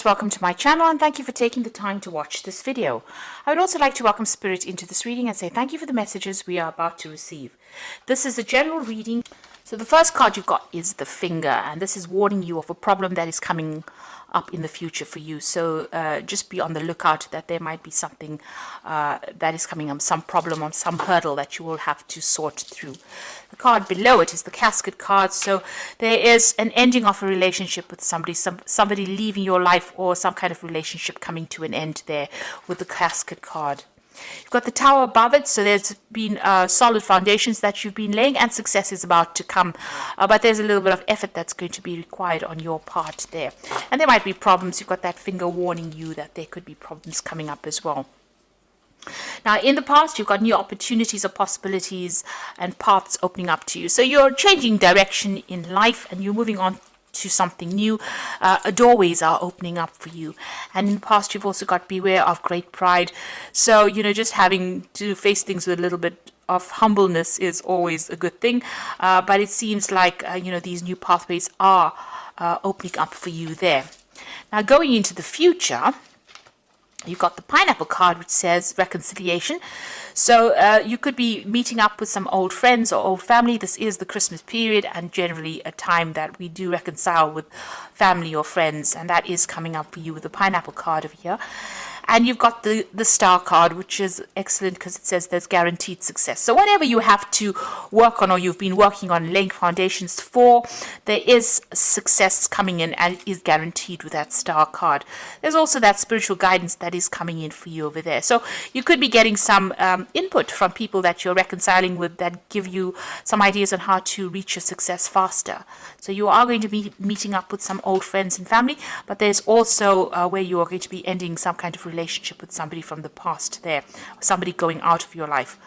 Welcome to my channel and thank you for taking the time to watch this video. I would also like to welcome Spirit into this reading and say thank you for the messages we are about to receive. This is a general reading. So the first card you've got is the Finger, and this is warning you of a problem that is coming up in the future for you. So just be on the lookout that there might be something that is coming up, some problem or some hurdle that you will have to sort through. The card below it is the Casket card. So there is an ending of a relationship with somebody, somebody leaving your life, or some kind of relationship coming to an end there with the Casket card. You've got the Tower above it, so there's been solid foundations that you've been laying and success is about to come, but there's a little bit of effort that's going to be required on your part there. And there might be problems. You've got that Finger warning you that there could be problems coming up as well. Now, in the past, you've got new opportunities or possibilities and paths opening up to you. So you're changing direction in life and you're moving on to something new. Doorways are opening up for you. And in the past, you've also got beware of great pride. So, just having to face things with a little bit of humbleness is always a good thing. But it seems like, these new pathways are opening up for you there. Now, going into the future, you've got the Pineapple card, which says reconciliation. So you could be meeting up with some old friends or old family. This is the Christmas period and generally a time that we do reconcile with family or friends. And that is coming up for you with the Pineapple card over here. And you've got the Star card, which is excellent because it says there's guaranteed success. So whatever you have to work on or you've been working on laying foundations for, there is success coming in and it is guaranteed with that Star card. There's also that spiritual guidance that is coming in for you over there. So you could be getting some input from people that you're reconciling with that give you some ideas on how to reach your success faster. So you are going to be meeting up with some old friends and family, but there's also where you are going to be ending some kind of relationship with somebody from the past there, somebody going out of your life,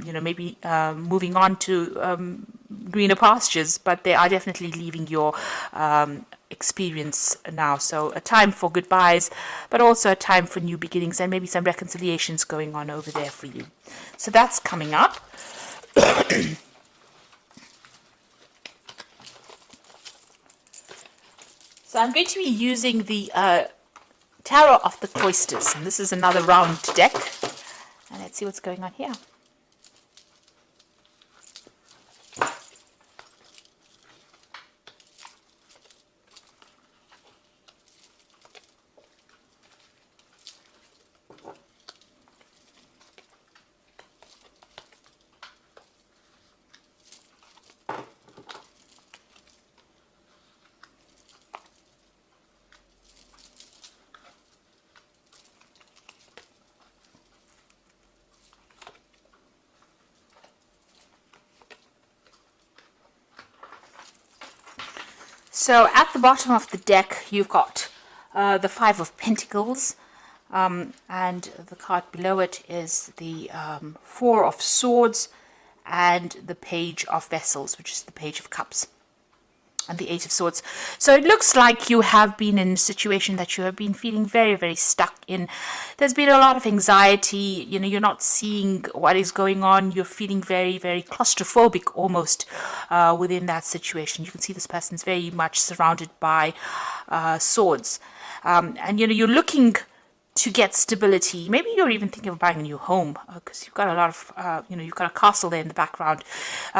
maybe moving on to greener pastures, but they are definitely leaving your experience now. So a time for goodbyes, but also a time for new beginnings and maybe some reconciliations going on over there for you. So that's coming up. So I'm going to be using the Tarot of the Cloisters, and this is another round deck, and let's see what's going on here. So at the bottom of the deck, you've got the Five of Pentacles, and the card below it is the Four of Swords and the Page of Vessels, which is the Page of Cups, and the Eight of Swords. So it looks like you have been in a situation that you have been feeling very, very stuck in. There's been a lot of anxiety. You're not seeing what is going on. You're feeling very, very claustrophobic almost within that situation. You can see this person's very much surrounded by swords. And, you're looking to get stability. Maybe you're even thinking of buying a new home because you've got a lot of, you've got a castle there in the background.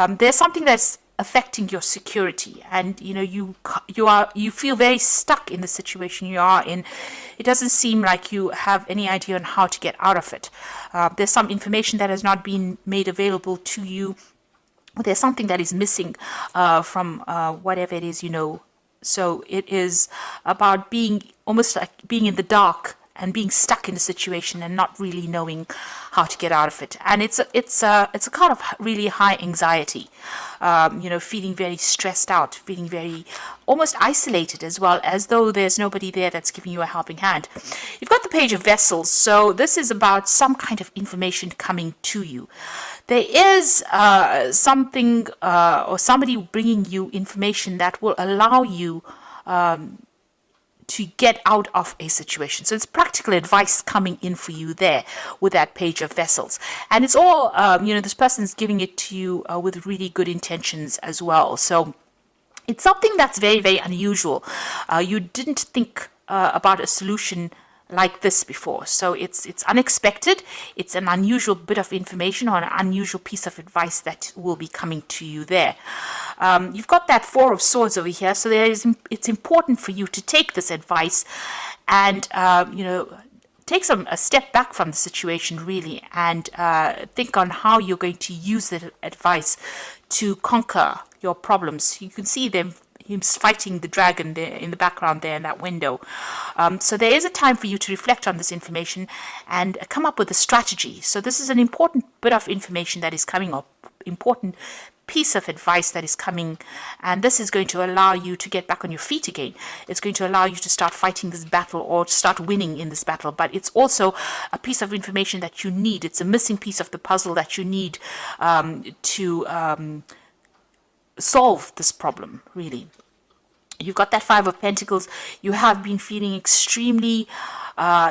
There's something that's affecting your security, and you feel very stuck in the situation you are in. It doesn't seem like you have any idea on how to get out of it. There's some information that has not been made available to you. There's something that is missing from whatever it is. So it is about being almost like being in the dark and being stuck in a situation and not really knowing how to get out of it. And it's a kind of really high anxiety, feeling very stressed out, feeling very almost isolated as well, as though there's nobody there that's giving you a helping hand. You've got the Page of Vessels, so this is about some kind of information coming to you. There is something or somebody bringing you information that will allow you to get out of a situation. So it's practical advice coming in for you there with that Page of Vessels. And it's all, this person's giving it to you with really good intentions as well. So it's something that's very, very unusual. You didn't think about a solution like this before. So it's unexpected. It's an unusual bit of information or an unusual piece of advice that will be coming to you there. You've got that Four of Swords over here, so it's important for you to take this advice and take a step back from the situation really, and think on how you're going to use that advice to conquer your problems. You can see him fighting the dragon there in the background there in that window. So there is a time for you to reflect on this information and come up with a strategy. So this is an important bit of information that is coming up, important piece of advice that is coming, and this is going to allow you to get back on your feet again. It's going to allow you to start fighting this battle or to start winning in this battle, but it's also a piece of information that you need. It's a missing piece of the puzzle that you need to solve this problem, really. You've got that Five of Pentacles. You have been feeling extremely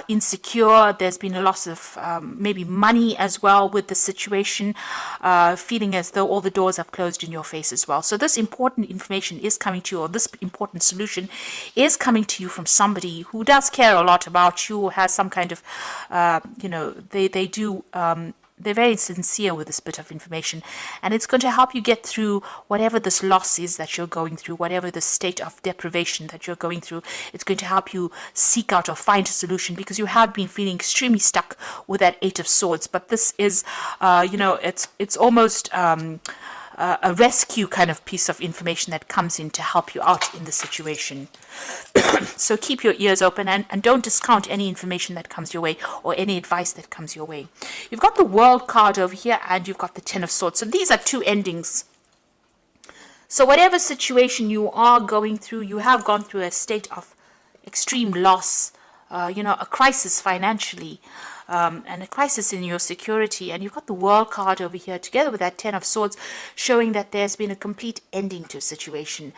insecure. There's been a loss of maybe money as well with the situation, feeling as though all the doors have closed in your face as well. So this important information is coming to you, or this important solution is coming to you from somebody who does care a lot about you, has some kind of, they do they're very sincere with this bit of information, and it's going to help you get through whatever this loss is that you're going through, whatever the state of deprivation that you're going through. It's going to help you seek out or find a solution, because you have been feeling extremely stuck with that Eight of Swords. But this is, it's almost a rescue kind of piece of information that comes in to help you out in the situation. So keep your ears open and don't discount any information that comes your way or any advice that comes your way. You've got the World card over here, and you've got the Ten of Swords. So these are two endings. So whatever situation you are going through, you have gone through a state of extreme loss, a crisis financially, and a crisis in your security. And you've got the World card over here together with that Ten of Swords, showing that there's been a complete ending to a situation.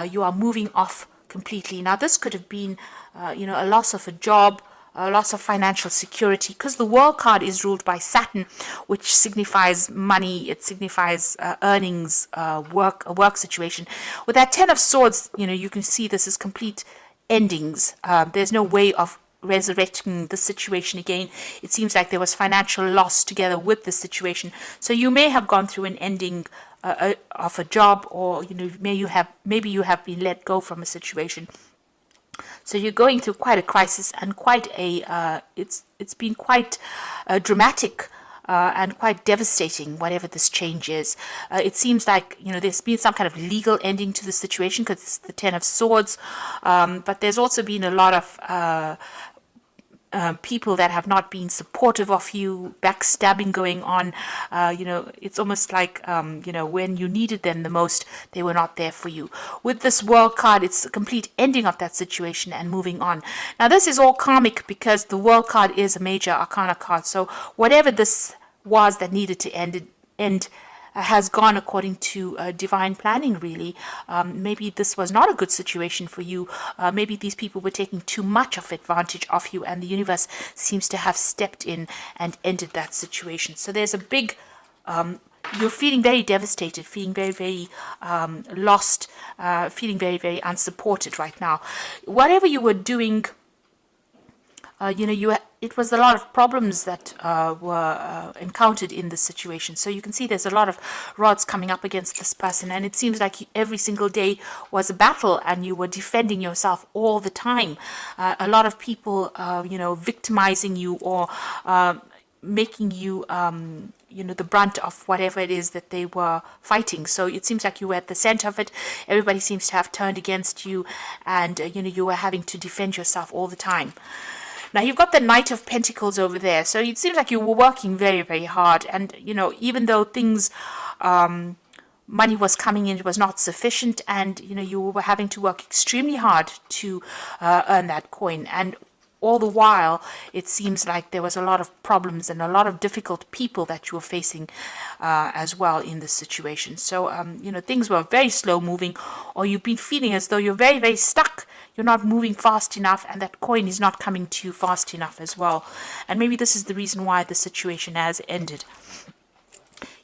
You are moving off completely. Now this could have been a loss of a job, a loss of financial security, because the World card is ruled by Saturn, which signifies money. It signifies earnings, a work situation. With that Ten of Swords, you can see this is complete endings. There's no way of resurrecting the situation again. It seems like there was financial loss together with the situation. So you may have gone through an ending of a job, or maybe you have been let go from a situation. So you're going through quite a crisis and quite a it's been quite dramatic and quite devastating, whatever this change is. It seems like there's been some kind of legal ending to the situation, because it's the Ten of Swords, but there's also been a lot of people that have not been supportive of you, backstabbing going on. It's almost like, when you needed them the most, they were not there for you. With this World card, it's a complete ending of that situation and moving on. Now, this is all karmic, because the World card is a major arcana card. So whatever this was that needed to end has gone according to divine planning, really. Maybe this was not a good situation for you. Maybe these people were taking too much of advantage of you, and the universe seems to have stepped in and ended that situation. So there's a big, you're feeling very devastated, feeling very, very lost, feeling very, very unsupported right now. Whatever you were doing, it was a lot of problems that were encountered in this situation. So you can see there's a lot of rods coming up against this person, and it seems like every single day was a battle, and you were defending yourself all the time. A lot of people, victimizing you or making you, the brunt of whatever it is that they were fighting. So it seems like you were at the center of it. Everybody seems to have turned against you, and, you were having to defend yourself all the time. Now, you've got the Knight of Pentacles over there. So it seems like you were working very, very hard. And, even though things, money was coming in, it was not sufficient. And, you were having to work extremely hard to earn that coin. And all the while, it seems like there was a lot of problems and a lot of difficult people that you were facing as well in this situation. So, things were very slow moving, or you've been feeling as though you're very, very stuck. You're not moving fast enough, and that coin is not coming to you fast enough as well. And maybe this is the reason why the situation has ended.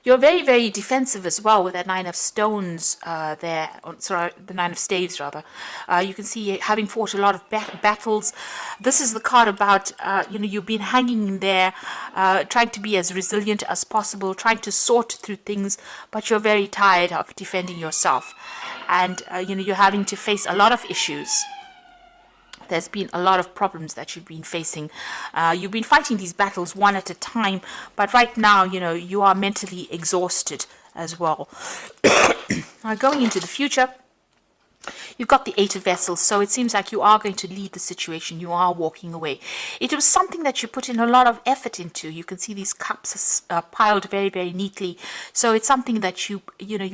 You're very, very defensive as well with that Nine of Stones there. Sorry, the Nine of Staves, rather. You can see having fought a lot of battles. This is the card about, you've been hanging in there, trying to be as resilient as possible, trying to sort through things, but you're very tired of defending yourself. And, you're having to face a lot of issues. There's been a lot of problems that you've been facing. You've been fighting these battles one at a time, but right now, you are mentally exhausted as well. Now, going into the future, you've got the Eight of Vessels, so it seems like you are going to leave the situation. You are walking away. It was something that you put in a lot of effort into. You can see these cups piled very, very neatly. So it's something that you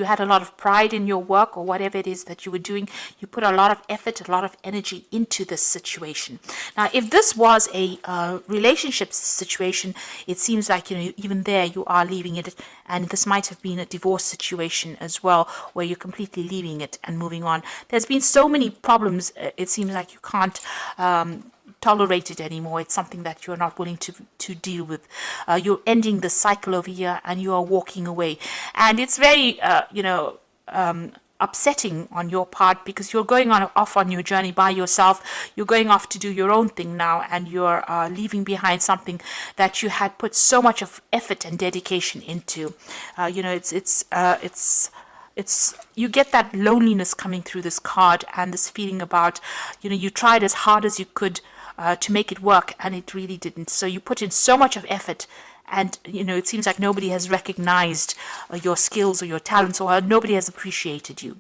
had a lot of pride in your work or whatever it is that you were doing. You put a lot of effort, a lot of energy into this situation. Now, if this was a relationship situation, it seems like, even there you are leaving it. And this might have been a divorce situation as well, where you're completely leaving it and moving on. There's been so many problems, it seems like you can't tolerate it anymore. It's something that you're not willing to deal with. You're ending the cycle over here and you are walking away. And it's very, upsetting on your part, because you're going off on your journey by yourself. You're going off to do your own thing now, and you're leaving behind something that you had put so much of effort and dedication into. It's you get that loneliness coming through this card, and this feeling about, you tried as hard as you could to make it work, and it really didn't. So you put in so much of effort, and it seems like nobody has recognized your skills or your talents, or nobody has appreciated you.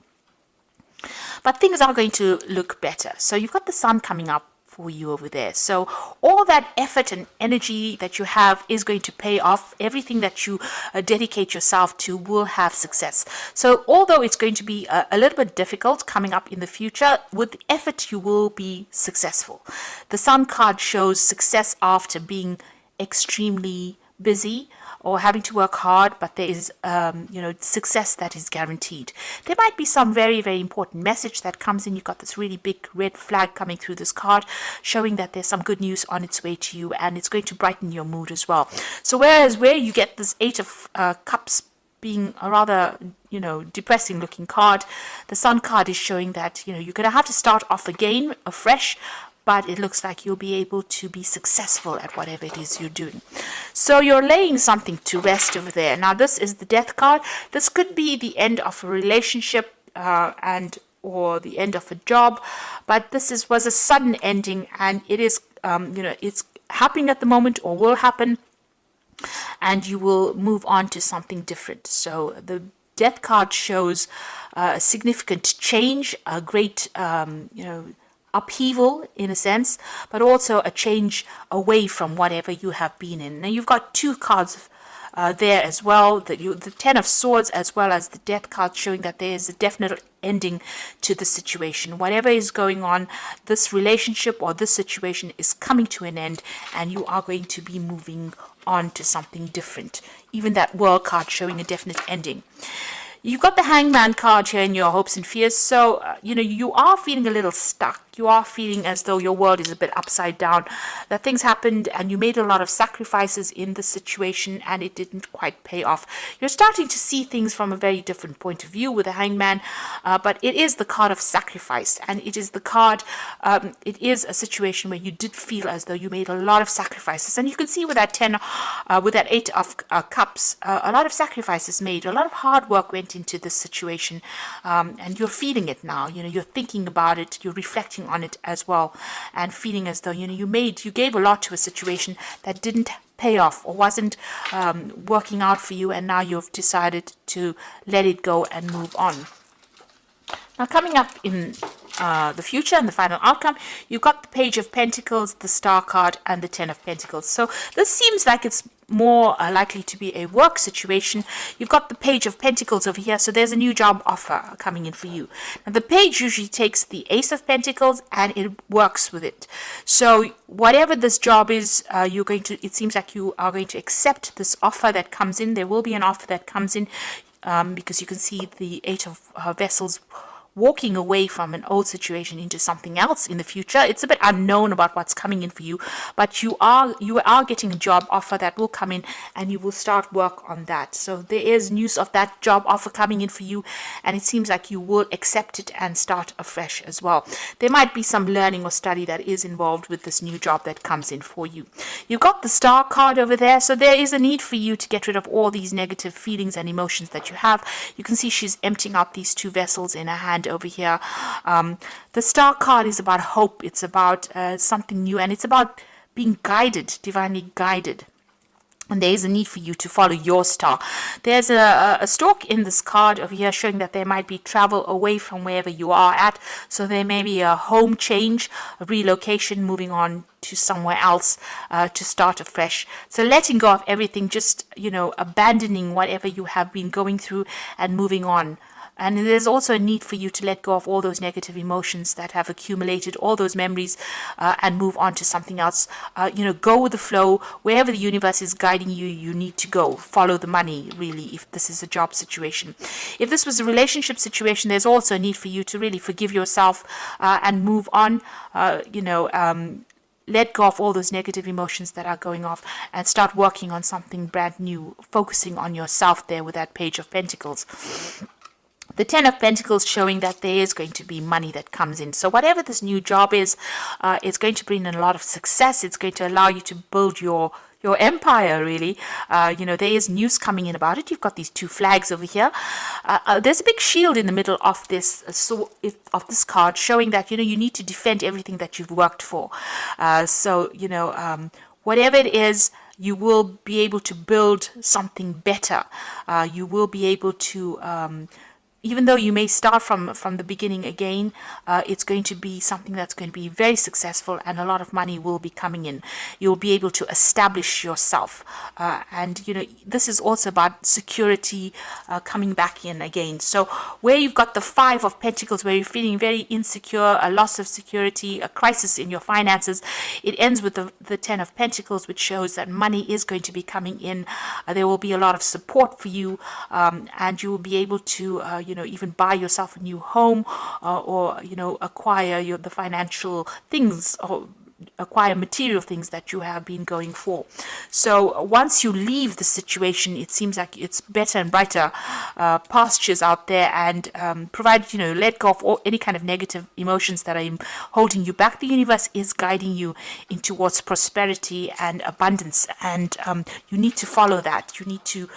But things are going to look better. So you've got the sun coming up for you over there. So all that effort and energy that you have is going to pay off. Everything that you dedicate yourself to will have success. So although it's going to be a little bit difficult coming up in the future, with effort you will be successful. The Sun card shows success after being extremely busy or having to work hard, but there is success that is guaranteed. There might be some very, very important message that comes in. You've got this really big red flag coming through this card, showing that there's some good news on its way to you, and it's going to brighten your mood as well. So whereas where you get this Eight of Cups being a rather depressing looking card, the Sun card is showing that you're going to have to start off again afresh, but it looks like you'll be able to be successful at whatever it is you're doing. So you're laying something to rest over there. Now, this is the Death card. This could be the end of a relationship or the end of a job, but this was a sudden ending, and it is, it's happening at the moment or will happen, and you will move on to something different. So the Death card shows a significant change, a great, upheaval in a sense, but also a change away from whatever you have been in. Now you've got two cards there as well, the Ten of Swords as well as the Death card, showing that there is a definite ending to the situation. Whatever is going on, this relationship or this situation is coming to an end, and you are going to be moving on to something different. Even that World card showing a definite ending. You've got the Hangman card here in your hopes and fears. So, you are feeling a little stuck. You are feeling as though your world is a bit upside down. That things happened and you made a lot of sacrifices in the situation and it didn't quite pay off. You're starting to see things from a very different point of view with the Hangman. But it is the card of sacrifice. And it is the card, it is a situation where you did feel as though you made a lot of sacrifices. And you can see with that with that Eight of Cups, a lot of sacrifices made. A lot of hard work went into this situation, and you're feeling it now. You're thinking about it, you're reflecting on it as well, and feeling as though you gave a lot to a situation that didn't pay off or wasn't working out for you, and now you've decided to let it go and move on. Now, coming up in the future and the final outcome, you've got the Page of Pentacles, the Star card, and the Ten of Pentacles. So this seems like it's more likely to be a work situation. You've got the Page of Pentacles over here, so there's a new job offer coming in for you. Now, the page usually takes the Ace of Pentacles and it works with it. So whatever this job is, it seems like you are going to accept this offer that comes in. There will be an offer that comes in, because you can see the Eight of Vessels walking away from an old situation into something else in the future. It's a bit unknown about what's coming in for you, but you are getting a job offer that will come in, and you will start work on that. So there is news of that job offer coming in for you, and it seems like you will accept it and start afresh as well. There might be some learning or study that is involved with this new job that comes in for you. You've got the Star card over there, so there is a need for you to get rid of all these negative feelings and emotions that you have. You can see she's emptying out these two vessels in her hand over here. The Star card is about hope. It's about something new, and it's about being guided, divinely guided. And there is a need for you to follow your star. There's a stork in this card over here showing that there might be travel away from wherever you are at. So there may be a home change, a relocation, moving on to somewhere else to start afresh. So letting go of everything, just, abandoning whatever you have been going through and moving on. And there's also a need for you to let go of all those negative emotions that have accumulated, all those memories, and move on to something else. Go with the flow. Wherever the universe is guiding you, you need to go. Follow the money, really, if this is a job situation. If this was a relationship situation, there's also a need for you to really forgive yourself and move on. Let go of all those negative emotions that are going off and start working on something brand new, focusing on yourself there with that Page of Pentacles. The Ten of Pentacles showing that there is going to be money that comes in. So whatever this new job is, it's going to bring in a lot of success. It's going to allow you to build your empire, really. There is news coming in about it. You've got these two flags over here. There's a big shield in the middle of this of this card showing that, you need to defend everything that you've worked for. Whatever it is, you will be able to build something better. You will be able to even though you may start from the beginning again, it's going to be something that's going to be very successful, and a lot of money will be coming in. You'll be able to establish yourself. This is also about security coming back in again. So where you've got the Five of Pentacles, where you're feeling very insecure, a loss of security, a crisis in your finances, it ends with the Ten of Pentacles, which shows that money is going to be coming in. There will be a lot of support for you, and you will be able to even buy yourself a new home, or acquire the financial things, or acquire material things that you have been going for. So once you leave the situation, it seems like it's better and brighter pastures out there, and provided let go of any kind of negative emotions that are holding you back. The universe is guiding you in towards prosperity and abundance, and you need to follow that. You need to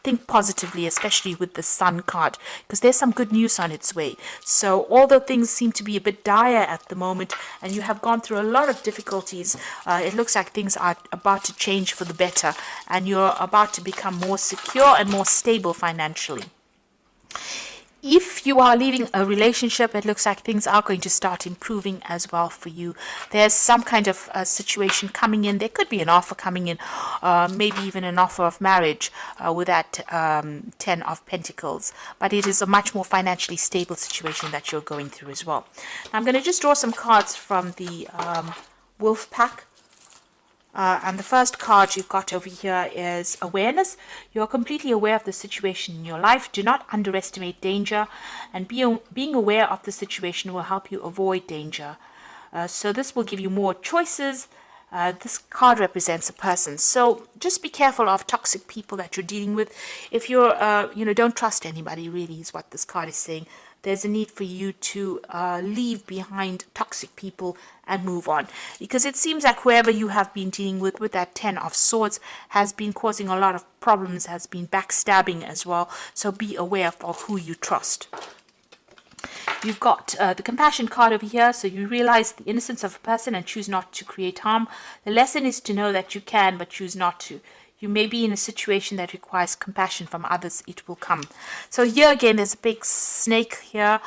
think positively, especially with the Sun card, because there's some good news on its way. So although things seem to be a bit dire at the moment, and you have gone through a lot of difficulties, it looks like things are about to change for the better, and you're about to become more secure and more stable financially. If you are leaving a relationship, it looks like things are going to start improving as well for you. There's some kind of situation coming in. There could be an offer coming in, maybe even an offer of marriage with that Ten of Pentacles. But it is a much more financially stable situation that you're going through as well. Now, I'm going to just draw some cards from the Wolf Pack. And the first card you've got over here is awareness. You're completely aware of the situation in your life. Do not underestimate danger, and being aware of the situation will help you avoid danger. So this will give you more choices. This card represents a person. So just be careful of toxic people that you're dealing with. If you're, don't trust anybody, really, is what this card is saying. There's a need for you to leave behind toxic people and move on, because it seems like whoever you have been dealing with that Ten of Swords has been causing a lot of problems, has been backstabbing as well. So be aware of who you trust. You've got the Compassion card over here, so you realize the innocence of a person and choose not to create harm. The lesson is to know that you can, but choose not to. You may be in a situation that requires compassion from others. It will come. So here again, there's a big snake here.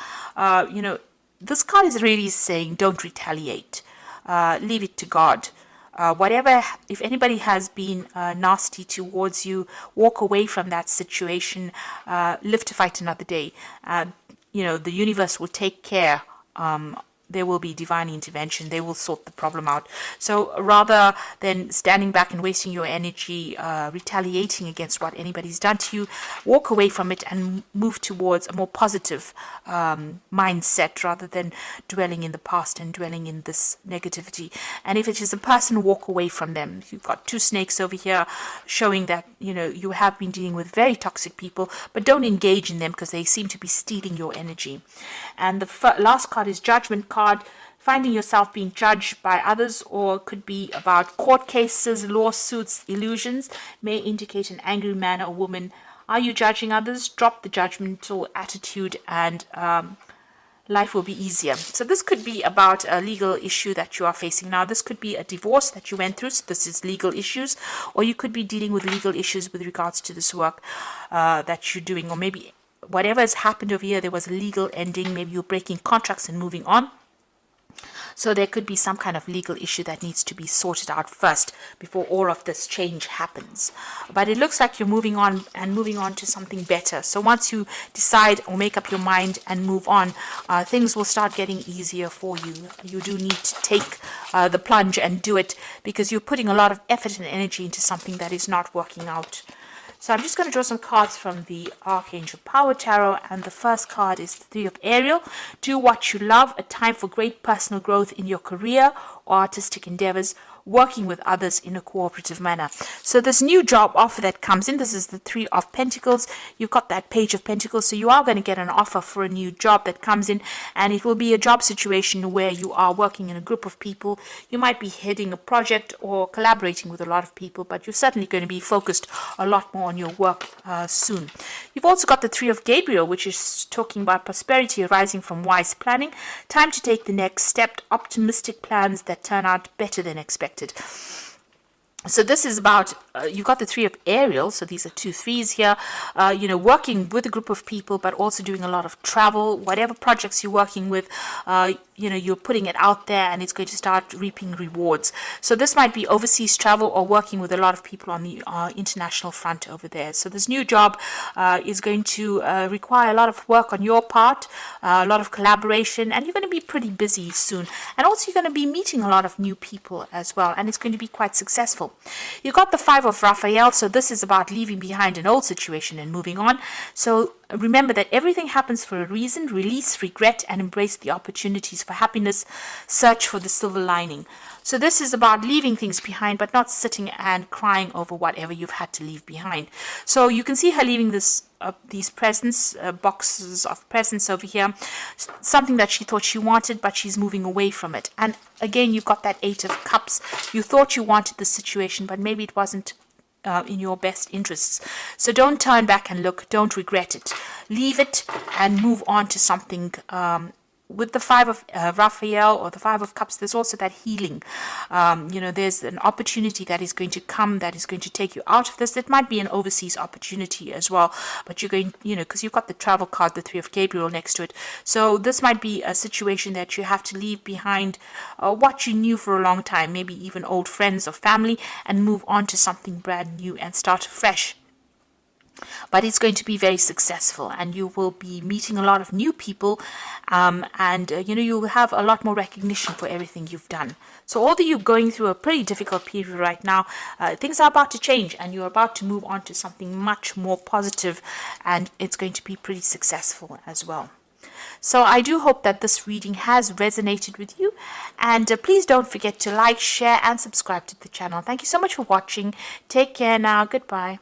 This card is really saying don't retaliate. Leave it to God. If anybody has been nasty towards you, walk away from that situation. Live to fight another day. The universe will take care there will be divine intervention. They will sort the problem out. So rather than standing back and wasting your energy retaliating against what anybody's done to you, walk away from it and move towards a more positive mindset rather than dwelling in the past and dwelling in this negativity. And if it is a person, walk away from them. You've got two snakes over here showing that, you know, you have been dealing with very toxic people, but don't engage in them because they seem to be stealing your energy. And the last card is Judgment card. Finding yourself being judged by others, or could be about court cases, lawsuits, illusions, may indicate an angry man or woman. Are you judging others? Drop the judgmental attitude and life will be easier. So this could be about a legal issue that you are facing now. This could be a divorce that you went through. So this is legal issues, or you could be dealing with legal issues with regards to this work that you're doing, or maybe whatever has happened over here, there was a legal ending. Maybe you're breaking contracts and moving on. So there could be some kind of legal issue that needs to be sorted out first before all of this change happens. But it looks like you're moving on to something better. So once you decide or make up your mind and move on, things will start getting easier for you. You do need to take the plunge and do it, because you're putting a lot of effort and energy into something that is not working out. So I'm just going to draw some cards from the Archangel Power Tarot, and the first card is the Three of Ariel. Do what you love, a time for great personal growth in your career or artistic endeavors, working with others in a cooperative manner. So this new job offer that comes in, this is the Three of Pentacles. You've got that Page of Pentacles, so you are going to get an offer for a new job that comes in, and it will be a job situation where you are working in a group of people. You might be heading a project or collaborating with a lot of people, but you're certainly going to be focused a lot more on your work soon. You've also got the Three of Gabriel, which is talking about prosperity arising from wise planning. Time to take the next step, optimistic plans that turn out better than expected. So this is about, you've got the Three of Ariel, so these are 2 threes here, you know, working with a group of people, but also doing a lot of travel. Whatever projects you're working with, you know, you're putting it out there and it's going to start reaping rewards. So this might be overseas travel or working with a lot of people on the international front over there. So this new job is going to require a lot of work on your part, a lot of collaboration, and you're going to be pretty busy soon. And also you're going to be meeting a lot of new people as well, and it's going to be quite successful. You got the Five of Raphael, so this is about leaving behind an old situation and moving on. So remember that everything happens for a reason. Release regret and embrace the opportunities for happiness. Search for the silver lining. So this is about leaving things behind, but not sitting and crying over whatever you've had to leave behind. So you can see her leaving this these presents, boxes of presents over here, something that she thought she wanted, but she's moving away from it. And again, you've got that Eight of Cups. You thought you wanted the situation, but maybe it wasn't in your best interests. So don't turn back and look. Don't regret it. Leave it and move on to something. With the Five of Raphael or the Five of Cups, there's also that healing. You know, there's an opportunity that is going to come that is going to take you out of this. It might be an overseas opportunity as well, but you're going, you know, because you've got the travel card, the Three of Gabriel next to it. So this might be a situation that you have to leave behind what you knew for a long time, maybe even old friends or family, and move on to something brand new and start fresh. But it's going to be very successful, and you will be meeting a lot of new people, and you know, you will have a lot more recognition for everything you've done. So although you're going through a pretty difficult period right now, things are about to change, and you're about to move on to something much more positive, and it's going to be pretty successful as well. So I do hope that this reading has resonated with you, and please don't forget to like, share and subscribe to the channel. Thank you so much for watching. Take care now. Goodbye.